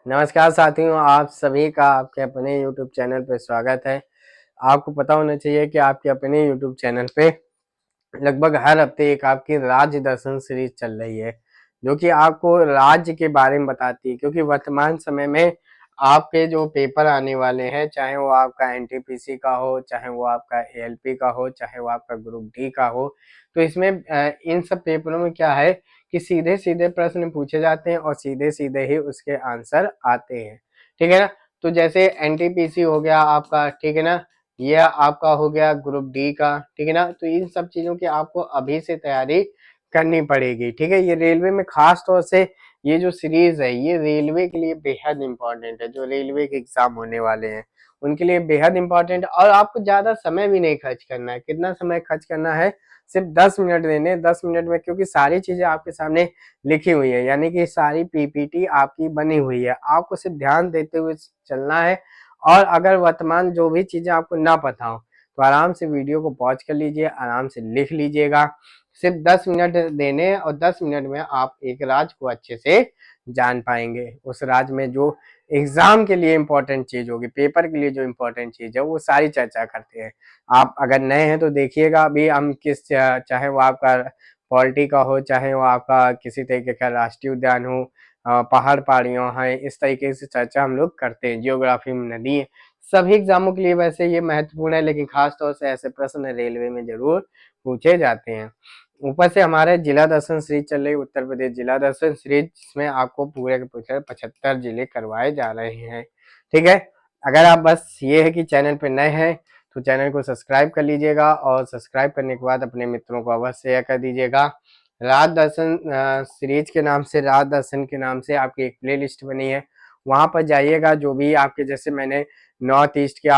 नमस्कार साथियों, आप सभी का आपके अपने YouTube चैनल पे स्वागत है। आपको पता होना चाहिए कि आपके अपने YouTube चैनल पे लगभग हर हफ्ते एक आपकी राज्य दर्शन सीरीज चल रही है, जो कि आपको राज्य के बारे में बताती है। क्योंकि वर्तमान समय में आपके जो पेपर आने वाले हैं, चाहे वो आपका एनटीपीसी का हो, चाहे वो आपका एएलपी का हो, चाहे वो आपका ग्रुप डी का हो, तो इसमें इन सब पेपरों में क्या है कि सीधे-सीधे प्रश्न पूछे जाते हैं और सीधे-सीधे ही उसके आंसर आते हैं, ठीक है ना? तो जैसे एनटीपीसी हो गया आपका, ठीक है ना? ये आपका हो गया ग्रुप डी का, ठीक है ना? तो इन सब चीज़ों की आपको अभी से तैयारी करनी पड़ेगी, ठीक है? ये रेलवे में खास तौर से ये जो सीरीज़ है, ये रेलवे के लिए बेहद इम्पोर्टेंट है। जो रेलवे के एग्ज़ाम होने वाले हैं, उनके लिए बेहद इम्पोर्टेंट है और आपको ज़्यादा समय भी नहीं खर्च करना है। कितना समय खर्च करना है? सिर्फ 10 मिनट देने हैं। 10 मिनट में, क्योंकि सारी चीज़ें आपके सामने लिखी हुई है, यानी कि सारी पीपीटी आपकी बनी हुई है। आपको सिर्फ ध्यान देते हुए चलना है और अगर वर्तमान जो भी चीज़ें आपको ना पता हो, तो आराम से वीडियो को पॉज़ कर लीजिए, आराम से लिख लीजिएगा। सिर्फ 10 मिनट देने और 10 मिनट में आप एक राज्य को अच्छे से जान पाएँगे। उस राज्य में जो एग्ज़ाम के लिए इम्पोर्टेंट चीज़ होगी, पेपर के लिए जो इम्पोर्टेंट चीज़ है, वो सारी चर्चा करते हैं। आप अगर नए हैं तो देखिएगा, अभी हम चाहे वो आपका पॉलिटी का हो, चाहे वो आपका किसी तरीके का राष्ट्रीय उद्यान हो, पहाड़ पहाड़ियाँ हैं, इस तरीके से चर्चा हम लोग करते हैं। जियोग्राफी में नदी है, सभी एग्जामों के लिए वैसे ये महत्वपूर्ण है, लेकिन खास तौर से ऐसे प्रश्न रेलवे में जरूर पूछे जाते हैं। ऊपर से हमारे जिला दर्शन सीरीज चल रही है, उत्तर प्रदेश जिला दर्शन सीरीज, जिसमें आपको पूरे के पूरे 75 जिले करवाए जा रहे हैं, ठीक है। अगर आप बस ये है कि चैनल पे नए हैं तो चैनल को सब्सक्राइब कर लीजिएगा और सब्सक्राइब करने के बाद अपने मित्रों को अवश्य शेयर कर दीजिएगा। राज दर्शन सीरीज के नाम से, राज दर्शन के नाम से आपकी एक प्ले लिस्ट बनी है, वहाँ पर जाइएगा। जो भी आपके, जैसे मैंने नॉर्थ ईस्ट के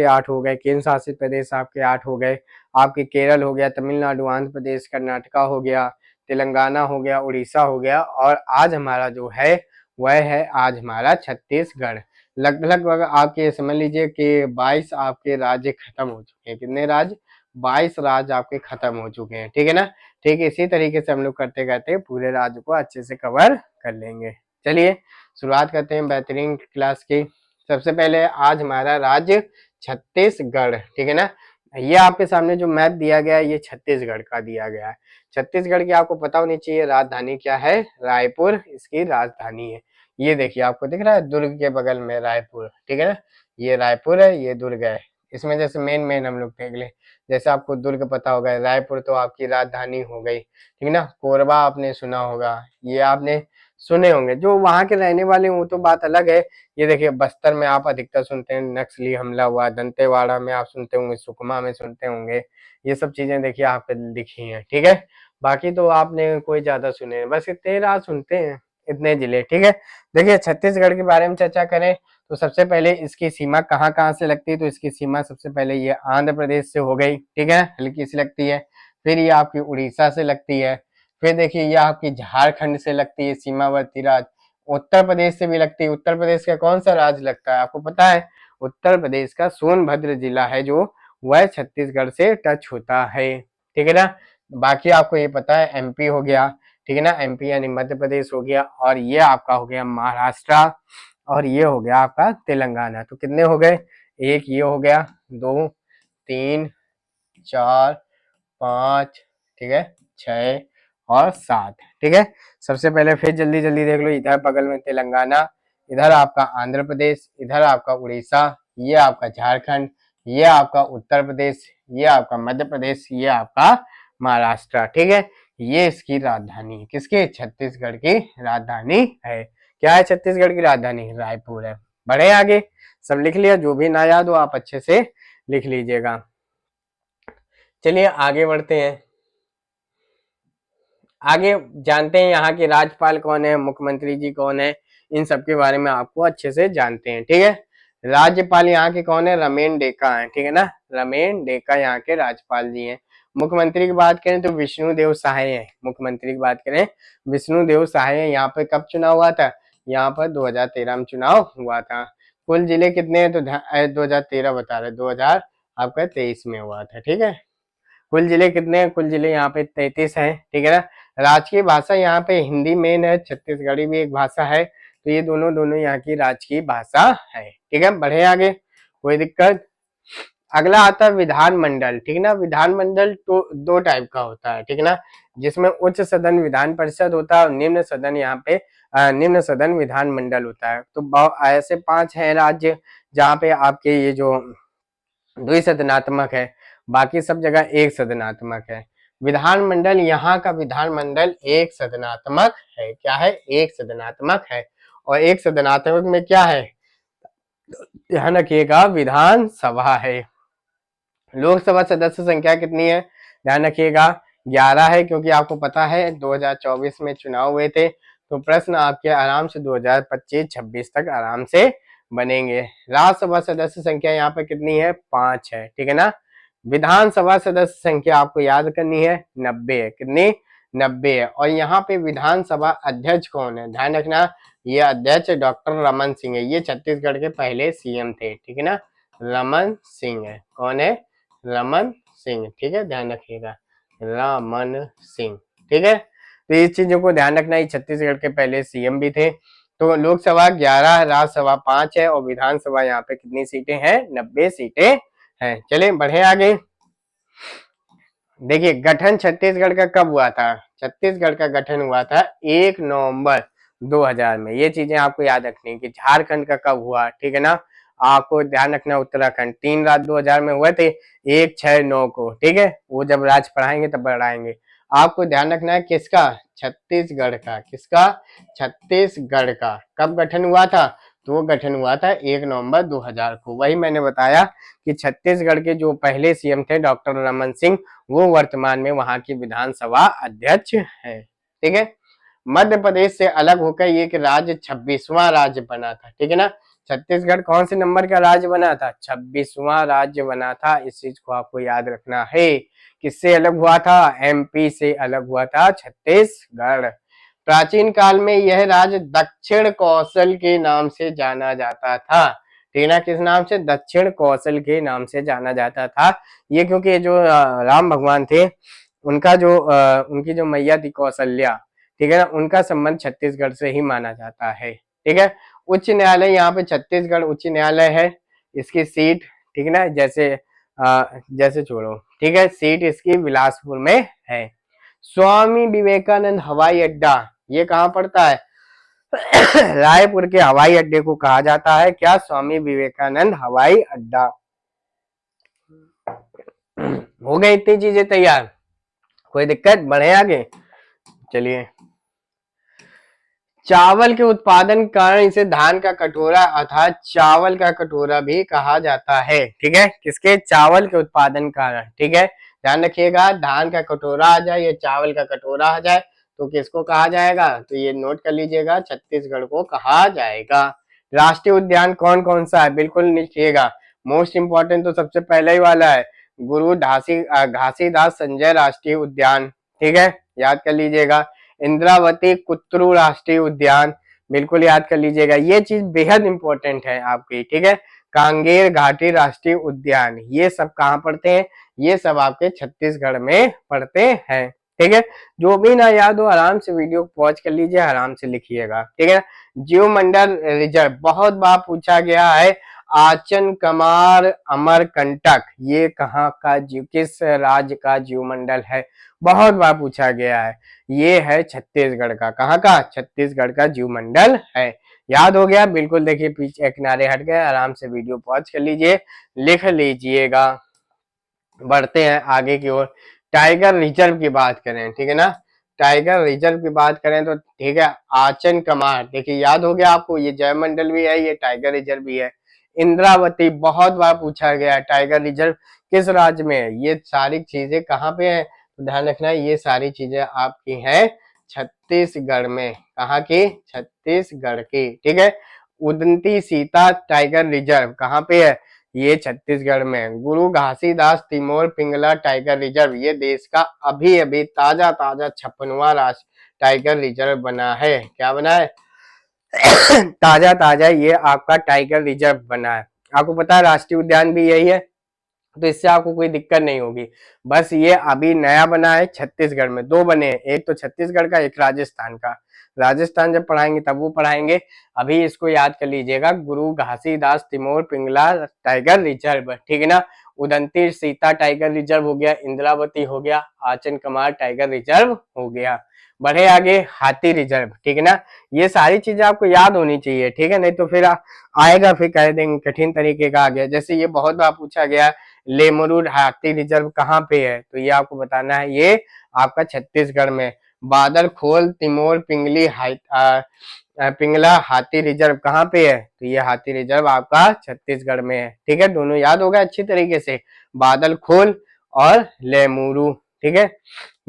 8 हो गए, केंद्र शासित प्रदेश आपके 8 हो गए, आपके केरल हो गया, तमिलनाडु, आंध्र प्रदेश, कर्नाटका हो गया, तेलंगाना हो गया, उड़ीसा हो गया, और आज हमारा जो है वह है आज हमारा छत्तीसगढ़। लगभग आप ये समझ लीजिए कि 22 आपके राज्य खत्म हो चुके हैं। कितने राज्य? 22 राज्य आपके खत्म हो चुके हैं, ठीक है ना? ठीक है, इसी तरीके से हम लोग करते करते पूरे राज्य को अच्छे से कवर कर लेंगे। चलिए शुरुआत करते हैं बेहतरीन क्लास की। सबसे पहले आज हमारा राज्य छत्तीसगढ़, ठीक है ना? ये आपके सामने जो मैप दिया गया है, ये छत्तीसगढ़ का दिया गया है। छत्तीसगढ़ की आपको पता होनी चाहिए राजधानी क्या है? रायपुर इसकी राजधानी है। ये देखिए, आपको दिख रहा है दुर्ग के बगल में रायपुर, ठीक है ना? ये रायपुर है, ये दुर्ग है। इसमें जैसे मेन हम लोग देख ले, जैसे आपको दुर्ग पता होगा, रायपुर तो आपकी राजधानी हो गई, ठीक है ना? कोरबा आपने सुना होगा, ये आपने सुने होंगे। जो वहाँ के रहने वाले वो तो बात अलग है। ये देखिए, बस्तर में आप अधिकतर सुनते हैं नक्सली हमला हुआ, दंतेवाड़ा में आप सुनते होंगे, सुकमा में सुनते होंगे। ये सब चीजें देखिए आप दिखी हैं, ठीक है। बाकी तो आपने कोई ज्यादा सुने, बस इतने रात सुनते हैं, इतने जिले, ठीक है। देखिए छत्तीसगढ़ के बारे में चर्चा करें तो सबसे पहले इसकी सीमा कहाँ कहाँ से लगती है, तो इसकी सीमा सबसे पहले ये आंध्र प्रदेश से हो गई, ठीक है, हल्की सी लगती है। फिर ये आपकी उड़ीसा से लगती है। फिर देखिए ये आपकी झारखंड से लगती है, सीमावर्ती राज्य। उत्तर प्रदेश से भी लगती है। उत्तर प्रदेश का कौन सा राज्य लगता है आपको पता है? उत्तर प्रदेश का सोनभद्र जिला है जो वह छत्तीसगढ़ से टच होता है, ठीक है ना। बाकी आपको ये पता है एमपी हो गया, ठीक है ना, एमपी यानी मध्य प्रदेश हो गया, और ये आपका हो गया महाराष्ट्र, और ये हो गया आपका तेलंगाना। तो कितने हो गए? एक ये हो गया, 2, 3, 4, 5, ठीक है, 6 और 7, ठीक है। सबसे पहले फिर जल्दी जल्दी देख लो, इधर बगल में तेलंगाना, इधर आपका आंध्र प्रदेश, इधर आपका उड़ीसा, ये आपका झारखंड, ये आपका उत्तर प्रदेश, ये आपका मध्य प्रदेश, ये आपका महाराष्ट्र, ठीक है। ये इसकी राजधानी, किसकी? छत्तीसगढ़ की राजधानी है। क्या है छत्तीसगढ़ की राजधानी? रायपुर है। बढ़े आगे, सब लिख लिया, जो भी ना याद हो आप अच्छे से लिख लीजिएगा। चलिए आगे बढ़ते हैं। आगे जानते हैं यहाँ के राज्यपाल कौन है, मुख्यमंत्री जी कौन है, इन सब के बारे में आपको अच्छे से जानते हैं, ठीक है। राज्यपाल यहाँ के कौन है? रमेन डेका है, ठीक है ना। रमेन डेका यहाँ के राज्यपाल जी हैं। मुख्यमंत्री की बात करें तो विष्णुदेव साय है। मुख्यमंत्री की बात करें, विष्णुदेव साय है। यहाँ पे कब चुनाव हुआ था? यहाँ पर 2013 में चुनाव हुआ था। कुल जिले कितने हैं? तो 2013 बता रहे, 2000 आपका 23 में हुआ था, ठीक है। कुल जिले कितने हैं? कुल जिले यहाँ पे 33 हैं, ठीक है ना। राजकीय भाषा यहाँ पे हिंदी मेन है, छत्तीसगढ़ी भी एक भाषा है। तो तो ये दोनों दोनों यहाँ की राज्य की भाषा है। ठीक है, बढ़े आगे, कोई दिक्कत। अगला आता है विधानमंडल। ठीक है ना, विधानमंडल तो दो टाइप का होता है। ठीक है ना, जिसमें उच्च सदन विधान परिषद होता है और निम्न सदन यहाँ पे निम्न सदन विधानमंडल होता है। तो ऐसे 5 हैं राज्य जहाँ पे आपके ये जो द्विसदनात्मक है, बाकी सब जगह एक सदनात्मक है। विधानमंडल, यहाँ का विधानमंडल एक सदनात्मक है। क्या है? एक सदनात्मक है। और एक सदनात्मक में क्या है, ध्यान रखिएगा, विधानसभा है। लोकसभा सदस्य संख्या कितनी है? ध्यान रखिएगा 11 है, क्योंकि आपको पता है 2024 में चुनाव हुए थे, तो प्रश्न आपके आराम से 2025-26 तक आराम से बनेंगे। राज्यसभा सदस्य संख्या यहाँ पे कितनी है? 5 है। ठीक है ना। विधानसभा सदस्य संख्या आपको याद करनी है, 90 है। कितनी? 90 है। और यहाँ पे विधानसभा अध्यक्ष कौन है? ध्यान रखना, ये अध्यक्ष डॉक्टर रमन सिंह है। ये छत्तीसगढ़ के पहले सीएम थे। ठीक है ना, रमन सिंह है। कौन है? रमन सिंह। ठीक है, ध्यान रखिएगा, रमन सिंह। ठीक है, तो इस चीजों को ध्यान रखना, ये छत्तीसगढ़ के पहले सीएम भी थे। तो लोकसभा 11, राज्यसभा 5 है और विधानसभा यहाँ पे कितनी सीटें हैं? 90 सीटें हैं। चलिए बढ़े आगे। देखिए, गठन छत्तीसगढ़ का कब हुआ था? छत्तीसगढ़ का गठन हुआ था 1 नवंबर 2000 में। ये चीजें आपको याद रखनी है कि झारखंड का कब हुआ। ठीक है ना, आपको ध्यान रखना उत्तराखंड 3/7/2000 में हुए थे, 1/6/9 को। ठीक है, वो जब राज्य पढ़ाएंगे तब बढ़ाएंगे। आपको ध्यान रखना है किसका? छत्तीसगढ़ का। किसका? छत्तीसगढ़ का। कब गठन हुआ था? तो वो गठन हुआ था 1 नवंबर 2000 को। वही मैंने बताया कि छत्तीसगढ़ के जो पहले सीएम थे डॉक्टर रमन सिंह, वो वर्तमान में वहां की विधानसभा अध्यक्ष है। ठीक है, मध्य प्रदेश से अलग होकर ये एक राज्य 26वां राज्य बना था। ठीक है ना, छत्तीसगढ़ कौन से नंबर का राज्य बना था? 26वां राज्य बना था। इस चीज को आपको याद रखना है। किससे अलग हुआ था? एमपी से अलग हुआ था छत्तीसगढ़। प्राचीन काल में यह राज्य दक्षिण कौशल के नाम से जाना जाता था। ठीक है ना, किस नाम से? दक्षिण कौशल के नाम से जाना जाता था। ये क्योंकि जो राम भगवान थे, उनका जो उनकी जो मैया थी कौशल्या, ठीक है ना, उनका संबंध छत्तीसगढ़ से ही माना जाता है। ठीक है, उच्च न्यायालय यहाँ पे छत्तीसगढ़ उच्च न्यायालय है। इसकी सीट, ठीक है ना, जैसे छोड़ो, ठीक है, सीट इसकी बिलासपुर में है। स्वामी विवेकानंद हवाई अड्डा, ये कहाँ पड़ता है? रायपुर के हवाई अड्डे को कहा जाता है क्या? स्वामी विवेकानंद हवाई अड्डा। हो गई इतनी चीजें तैयार, कोई दिक्कत? बढ़े आगे। चलिए, चावल के उत्पादन के कारण इसे धान का कटोरा अर्थात चावल का कटोरा भी कहा जाता है। ठीक है, किसके? चावल के उत्पादन कारण। ठीक है, ध्यान रखिएगा, धान का कटोरा आ जाए या चावल का कटोरा आ जाए तो किसको कहा जाएगा? तो ये नोट कर लीजिएगा, छत्तीसगढ़ को कहा जाएगा। राष्ट्रीय उद्यान कौन कौन सा है? बिल्कुल लिखिएगा, मोस्ट इंपॉर्टेंट तो सबसे पहले ही वाला है, गुरु घासीदास संजय राष्ट्रीय उद्यान। ठीक है, याद कर लीजिएगा। इंद्रावती कुत्रू राष्ट्रीय उद्यान, बिल्कुल याद कर लीजिएगा, ये चीज बेहद इंपॉर्टेंट है आपकी। ठीक है, कांगेर घाटी राष्ट्रीय उद्यान, ये सब कहाँ पढ़ते हैं? ये सब आपके छत्तीसगढ़ में पढ़ते हैं। ठीक है, जो भी ना याद हो आराम से वीडियो को पॉज कर लीजिए, आराम से लिखिएगा। ठीक है, जीवमंडल रिजर्व बहुत बार पूछा गया है। आचन कमार अमरकंटक, ये कहाँ का जीव, किस राज्य का जीवमंडल है? बहुत बार पूछा गया है। ये है छत्तीसगढ़ का। कहाँ का? छत्तीसगढ़ का जीवमंडल है। याद हो गया? बिल्कुल, देखिए पीछे किनारे हट गए, आराम से वीडियो पॉज कर लीजिए, लिख लीजिएगा। बढ़ते हैं आगे की ओर। टाइगर रिजर्व की बात करें, ठीक है ना, टाइगर रिजर्व की बात करें तो ठीक है, आचन कमार, देखिए याद हो गया आपको, ये जयमंडल भी है, ये टाइगर रिजर्व भी है। इंद्रावती बहुत बार पूछा गया है, टाइगर रिजर्व किस राज्य में है? ये सारी चीजें कहाँ पे है? तो ध्यान रखना, ये सारी चीजें आपकी हैं छत्तीसगढ़ में। कहाँ की? छत्तीसगढ़ की। ठीक है, उदंती सीता टाइगर रिजर्व कहाँ पे है? ये छत्तीसगढ़ में। गुरु घासीदास तिमोर पिंगला टाइगर रिजर्व, ये देश का अभी अभी ताजा 56वां राष्ट्रीय टाइगर रिजर्व बना है। क्या बना है? ताजा ये आपका टाइगर रिजर्व बना है। आपको पता है राष्ट्रीय उद्यान भी यही है, तो इससे आपको कोई दिक्कत नहीं होगी। बस ये अभी नया बना है छत्तीसगढ़ में, 2 बने हैं, एक तो छत्तीसगढ़ का, एक राजस्थान का। राजस्थान जब पढ़ाएंगे तब वो पढ़ाएंगे। अभी इसको याद कर लीजिएगा, गुरु घासीदास तिमोर पिंगला टाइगर रिजर्व, ठीक है ना। उदंती सीता टाइगर रिजर्व हो गया, इंद्रावती हो गया, आचन कमार टाइगर रिजर्व हो गया। बढ़े आगे, हाथी रिजर्व, ठीक है ना। ये सारी चीजें आपको याद होनी चाहिए, ठीक है, नहीं तो फिर आएगा फिर कह देंगे कठिन तरीके का आ गया। जैसे ये बहुत बार पूछा गया, लेमरूड हाथी रिजर्व कहाँ पे है, तो ये आपको बताना है, ये आपका छत्तीसगढ़ में। बादल खोल तिमोर पिंगला हाथी रिजर्व कहाँ पे है, तो ये हाथी रिजर्व आपका छत्तीसगढ़ में है, ठीक है। दोनों याद होगा अच्छी तरीके से, बादल खोल और लेमुरु, ठीक है।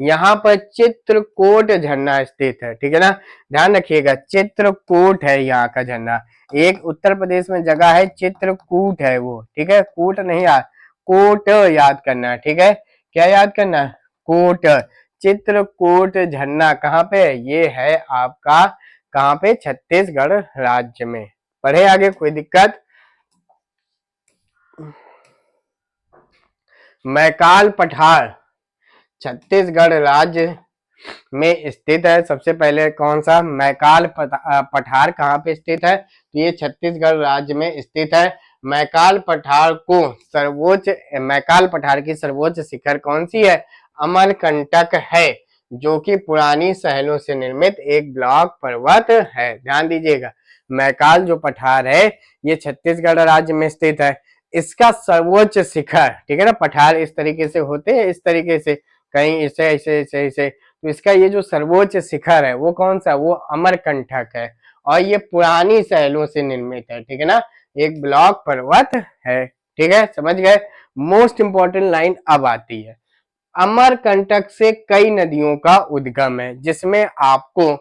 यहाँ पर चित्रकूट झरना स्थित है, ठीक है ना, ध्यान रखिएगा, चित्रकूट है यहाँ का झरना। एक उत्तर प्रदेश में जगह है चित्रकूट है वो, ठीक है, कूट नहीं याद, कोट याद करना है, ठीक है। क्या याद करना है, कोट। चित्रकूट झरना कहाँ पे है, ये है आपका कहाँ पे, छत्तीसगढ़ राज्य में। पढ़े आगे, कोई दिक्कत। मैकाल पठार छत्तीसगढ़ राज्य में स्थित है। सबसे पहले कौन सा, मैकाल पठार कहाँ पे स्थित है, तो ये छत्तीसगढ़ राज्य में स्थित है। मैकाल पठार को सर्वोच्च, मैकाल पठार की सर्वोच्च शिखर कौन सी है, अमरकंटक है, जो कि पुरानी शैलों से निर्मित एक ब्लॉक पर्वत है। ध्यान दीजिएगा, मैकाल जो पठार है ये छत्तीसगढ़ राज्य में स्थित है। इसका सर्वोच्च शिखर, ठीक है ना, पठार इस तरीके से होते हैं, इस तरीके से, कहीं ऐसे ऐसे ऐसे ऐसे, तो इसका ये जो सर्वोच्च शिखर है वो कौन सा, वो अमरकंटक है, और ये पुरानी शैलों से निर्मित है, ठीक है ना, एक ब्लॉक पर्वत है, ठीक है, समझ गए। मोस्ट इंपॉर्टेंट लाइन अब आती है, अमरकंटक से कई नदियों का उद्गम है, जिसमें आपको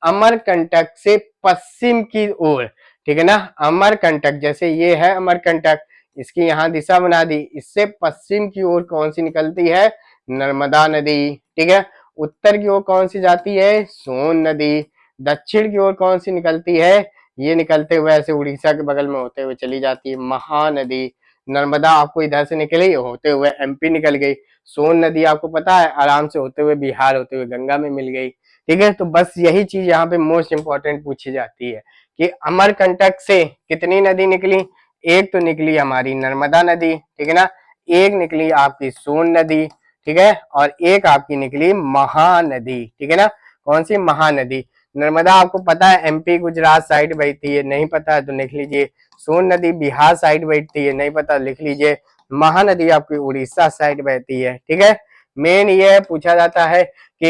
अमरकंटक से पश्चिम की ओर, ठीक है ना, अमरकंटक जैसे ये है अमरकंटक, इसकी यहाँ दिशा बना दी, इससे पश्चिम की ओर कौन सी निकलती है, नर्मदा नदी, ठीक है। उत्तर की ओर कौन सी जाती है, सोन नदी। दक्षिण की ओर कौन सी निकलती है, ये निकलते हुए ऐसे उड़ीसा के बगल में होते हुए चली जाती है महानदी। नर्मदा आपको इधर से निकली, होते हुए एमपी निकल गई। सोन नदी आपको पता है आराम से होते हुए बिहार होते हुए गंगा में मिल गई, ठीक है। तो बस यही चीज यहाँ पे मोस्ट इंपॉर्टेंट पूछी जाती है कि अमरकंटक से कितनी नदी निकली, एक तो निकली हमारी नर्मदा नदी, ठीक है ना, एक निकली आपकी सोन नदी, ठीक है, और एक आपकी निकली महानदी, ठीक है ना। कौन सी, महानदी। नर्मदा आपको पता है एमपी गुजरात साइड बहती है, नहीं पता है तो लिख लीजिए। सोन नदी बिहार साइड बहती है, नहीं पता लिख लीजिए। महानदी आपकी उड़ीसा साइड बहती है, ठीक है। मेन ये पूछा जाता है कि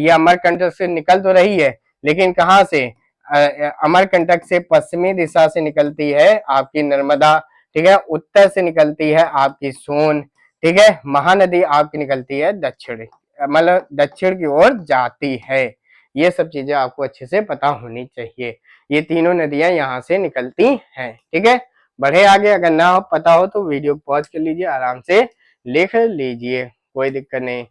ये अमरकंटक से निकल तो रही है, लेकिन कहाँ से, अमरकंटक से पश्चिमी दिशा से निकलती है आपकी नर्मदा, ठीक है, उत्तर से निकलती है आपकी सोन, ठीक है, महानदी आपकी निकलती है दक्षिण, मतलब दक्षिण की ओर जाती है। ये सब चीजें आपको अच्छे से पता होनी चाहिए, ये तीनों नदियां यहाँ से निकलती हैं, ठीक है। बढ़े आगे, अगर ना हो पता हो तो वीडियो पॉज कर लीजिए, आराम से लिख लीजिए, कोई दिक्कत नहीं।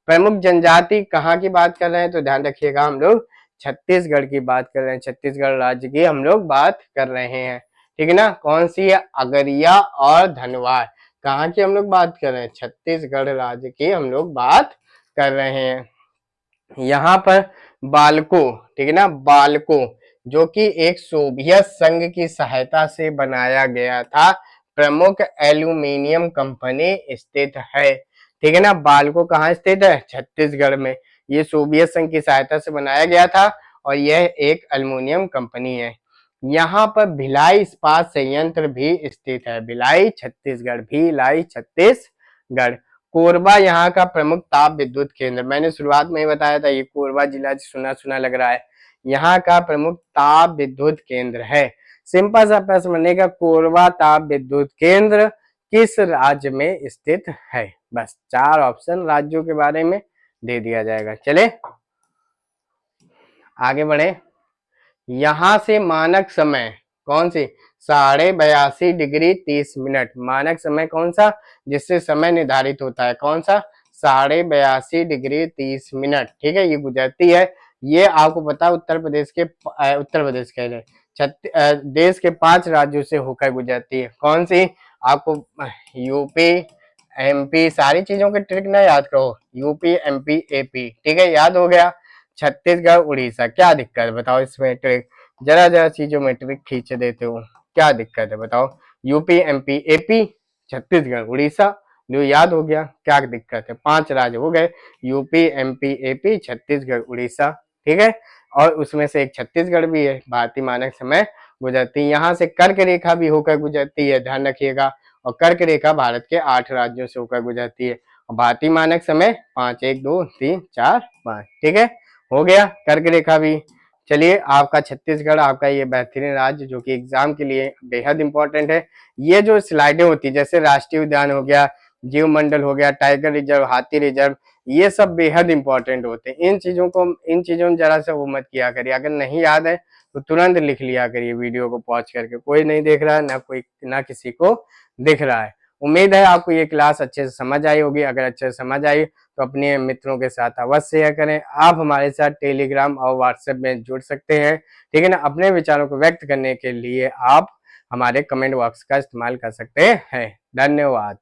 प्रमुख जनजाति कहाँ की बात कर रहे हैं, तो ध्यान रखिएगा, हम लोग छत्तीसगढ़ की बात कर रहे हैं, छत्तीसगढ़ राज्य की हम लोग बात कर रहे हैं, ठीक है ना। कौन सी है, अगरिया और धनवार, कहाँ की हम लोग बात कर रहे हैं, छत्तीसगढ़ राज्य की हम लोग बात कर रहे हैं। यहाँ पर बालको, ठीक है ना, बालको जो कि एक सोवियत संघ की सहायता से बनाया गया था, प्रमुख एल्यूमिनियम कंपनी स्थित है, ठीक है ना। बालको कहाँ स्थित है, छत्तीसगढ़ में। ये सोवियत संघ की सहायता से बनाया गया था और यह एक एल्यूमिनियम कंपनी है। यहाँ पर भिलाई इस्पात संयंत्र भी स्थित है, भिलाई छत्तीसगढ़, भिलाई छत्तीसगढ़। कोरबा यहाँ का प्रमुख ताप विद्युत केंद्र, मैंने शुरुआत में ही बताया था, ये कोरबा जिला सुना सुना लग रहा है, यहाँ का प्रमुख ताप विद्युत केंद्र है। सिंपल सा प्रश्न बनेगा, कोरबा ताप विद्युत केंद्र किस राज्य में स्थित है, बस 4 ऑप्शन राज्यों के बारे में दे दिया जाएगा। चले आगे बढ़े, यहां से मानक समय कौन सी, 82.30 मानक समय कौन सा, जिससे समय निर्धारित होता है, कौन सा, 82.30, ठीक है, ये गुजरती है। ये आपको पता उत्तर प्रदेश कह रहे देश के 5 राज्यों से होकर गुजरती है, कौन सी, आपको यूपी एमपी, सारी चीजों के ट्रिक ना याद करो, यूपी एमपी एपी, ठीक है, याद हो गया। छत्तीसगढ़ उड़ीसा, क्या दिक्कत है बताओ इसमें? ट्रिक जरा जरा सी ज्योमेट्रिक खींच देते हो, क्या दिक्कत है बताओ? UP MP AP Chhattisgarh Orissa, जो याद हो गया, क्या दिक्कत है? 5 राज्य हो गए, UP MP AP Chhattisgarh Orissa, ठीक है। और उसमें से एक छत्तीसगढ़ भी है। भारतीय मानक समय गुजरती है, यहाँ से कर्क रेखा भी होकर गुजरती है, ध्यान रखिएगा। और कर्क रेखा भारत के 8 राज्यों से होकर गुजरती है। और भारतीय मानक समय 5, 1 2 3 4 5, ठीक है, हो गया कर्क रेखा भी। चलिए, आपका छत्तीसगढ़, आपका ये बेहतरीन राज्य जो कि एग्जाम के लिए बेहद इंपॉर्टेंट है। ये जो स्लाइडें होती है, जैसे राष्ट्रीय उद्यान हो गया, जीव मंडल हो गया, टाइगर रिजर्व, हाथी रिजर्व, ये सब बेहद इंपॉर्टेंट होते हैं। इन चीजों में जरा सा वो मत किया करिए। अगर नहीं याद है तो तुरंत लिख लिया करिए वीडियो को पॉज करके। कोई नहीं देख रहा है, ना किसी को दिख रहा है। उम्मीद है आपको ये क्लास अच्छे से समझ आई होगी। अगर अच्छे से समझ आई तो अपने मित्रों के साथ अवश्य शेयर करें। आप हमारे साथ टेलीग्राम और व्हाट्सएप में जुड़ सकते हैं, ठीक है ना। अपने विचारों को व्यक्त करने के लिए आप हमारे कमेंट बॉक्स का इस्तेमाल कर सकते हैं। धन्यवाद।